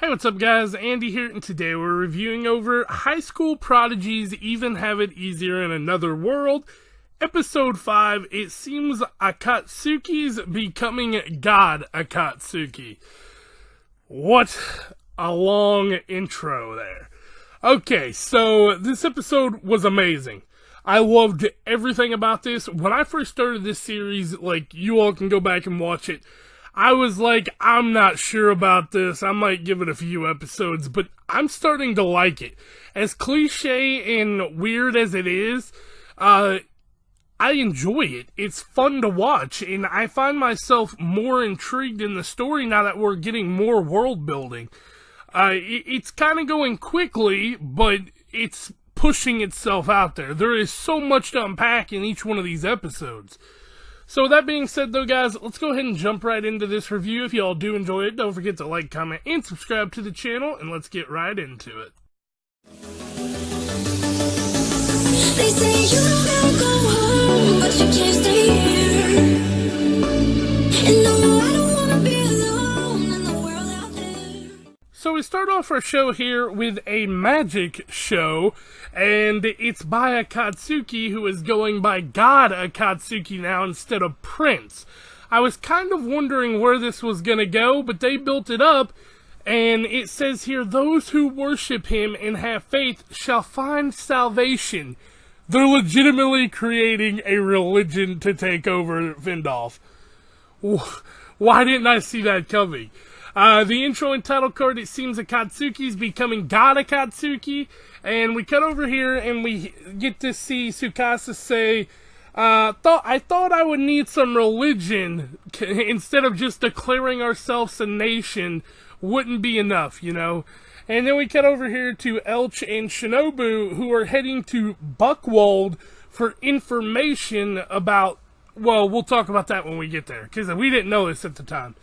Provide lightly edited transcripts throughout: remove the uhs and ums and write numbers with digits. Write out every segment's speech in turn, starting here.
Hey, what's up guys? Andy here, and today we're reviewing over High School Prodigies Even Have It Easier in Another World, Episode 5, It Seems Akatsuki's Becoming God Akatsuki. What a long intro there. Okay, so this episode was amazing. I loved everything about this. When I first started this series, you all can go back and watch it, I was like, I'm not sure about this. I might give it a few episodes, but I'm starting to like it. As cliche and weird as it is, I enjoy it. It's fun to watch, and I find myself more intrigued in the story now that we're getting more world building. It's kind of going quickly, but it's pushing itself out there. There is so much to unpack in each one of these episodes. So with that being said though guys, let's go ahead and jump right into this review. If y'all do enjoy it, don't forget to like, comment, and subscribe to the channel, and let's get right into it. They say you don't go home, but you can't stay here. And no, I don't wanna be alone in the world out there. So we start off our show here with a magic show, and it's by Akatsuki, who is going by God Akatsuki now instead of Prince. I was kind of wondering where this was going to go, but they built it up, and it says here, those who worship him and have faith shall find salvation. They're legitimately creating a religion to take over Vindolf. Why didn't I see that coming? The intro and title card, it seems Akatsuki's becoming God Akatsuki, and we cut over here and we get to see Tsukasa say, I thought I would need some religion instead of just declaring ourselves a nation wouldn't be enough, you know. And then we cut over here to Elch and Shinobu, who are heading to Buckwald for information about, well, we'll talk about that when we get there, because we didn't know this at the time.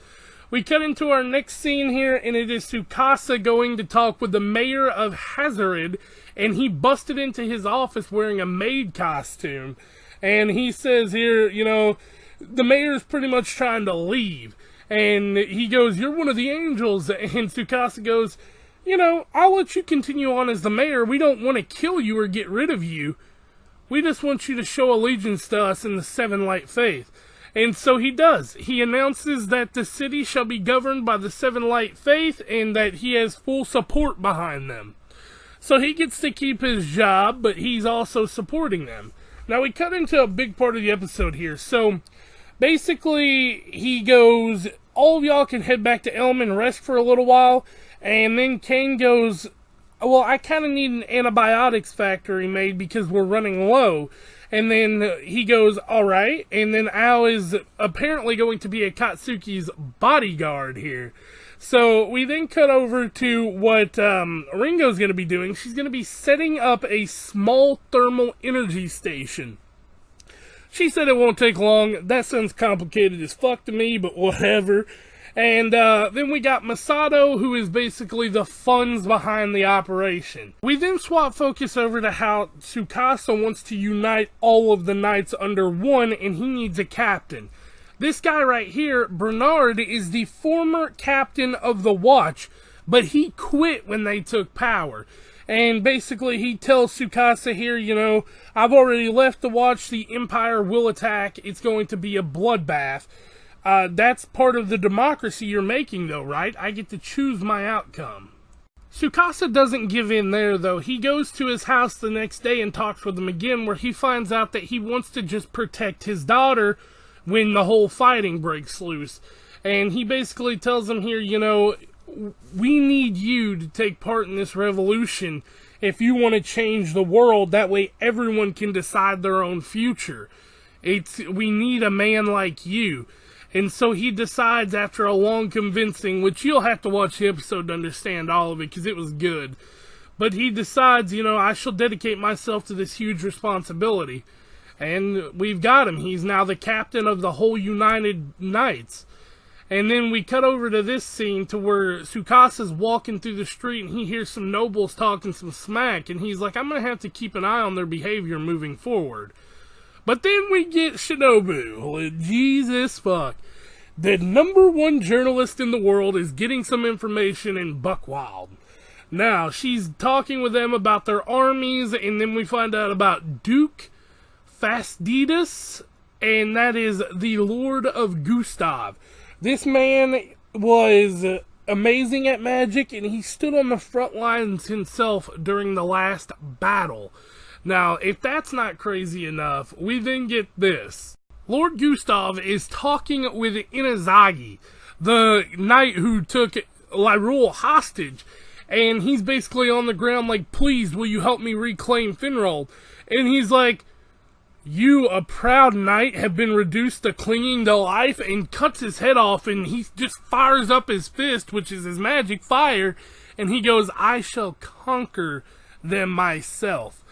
We cut into our next scene here, and it is Tsukasa going to talk with the mayor of Haphazard, and he busted into his office wearing a maid costume. And he says here, you know, the mayor's pretty much trying to leave. And he goes, you're one of the angels. And Tsukasa goes, you know, I'll let you continue on as the mayor. We don't want to kill you or get rid of you. We just want you to show allegiance to us in the Seven Light Faith. And so he does. He announces that the city shall be governed by the Seven Light Faith and that he has full support behind them. So he gets to keep his job, but he's also supporting them. Now we cut into a big part of the episode here. So basically he goes, all of y'all can head back to Elm and rest for a little while. And then Kane goes, well, I kind of need an antibiotics factory made because we're running low. And then he goes, alright. And then Ao is apparently going to be Akatsuki's bodyguard here. So we then cut over to what Ringo's going to be doing. She's going to be setting up a small thermal energy station. She said it won't take long. That sounds complicated as fuck to me, but whatever. And then we got Masato, who is basically the funds behind the operation. We then swap focus over to how Tsukasa wants to unite all of the knights under one, and he needs a captain. This guy right here, Bernard, is the former captain of the Watch, but he quit when they took power. And basically he tells Tsukasa here, you know, I've already left the Watch, the Empire will attack, it's going to be a bloodbath. That's part of the democracy you're making though, right? I get to choose my outcome. Tsukasa doesn't give in there though. He goes to his house the next day and talks with him again, where he finds out that he wants to just protect his daughter when the whole fighting breaks loose. And he basically tells him here, you know, we need you to take part in this revolution if you want to change the world. That way everyone can decide their own future. We need a man like you. And so he decides after a long convincing, which you'll have to watch the episode to understand all of it, because it was good. But he decides, you know, I shall dedicate myself to this huge responsibility. And we've got him. He's now the captain of the whole United Knights. And then we cut over to this scene to where Tsukasa's walking through the street and he hears some nobles talking some smack. And he's like, I'm going to have to keep an eye on their behavior moving forward. But then we get Shinobu. Jesus fuck. the #1 journalist in the world is getting some information in Buckwild. Now, she's talking with them about their armies, and then we find out about Duke Fastidius, and that is the Lord of Gustav. This man was amazing at magic, and he stood on the front lines himself during the last battle. Now, if that's not crazy enough, we then get this. Lord Gustav is talking with Inazagi, the knight who took Lyrule hostage, and he's basically on the ground like, please, will you help me reclaim Finral? And he's like, you, a proud knight, have been reduced to clinging to life, and cuts his head off, and he just fires up his fist, which is his magic fire, and he goes, I shall conquer them myself.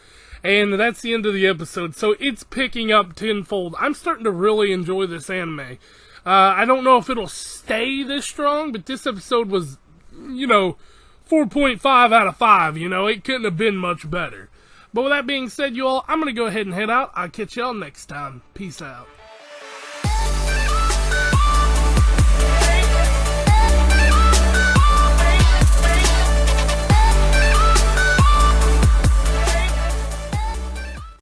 And that's the end of the episode, so it's picking up tenfold. I'm starting to really enjoy this anime. I don't know if it'll stay this strong, but this episode was, 4.5 out of 5, it couldn't have been much better. But with that being said, you all, I'm going to go ahead and head out. I'll catch y'all next time. Peace out.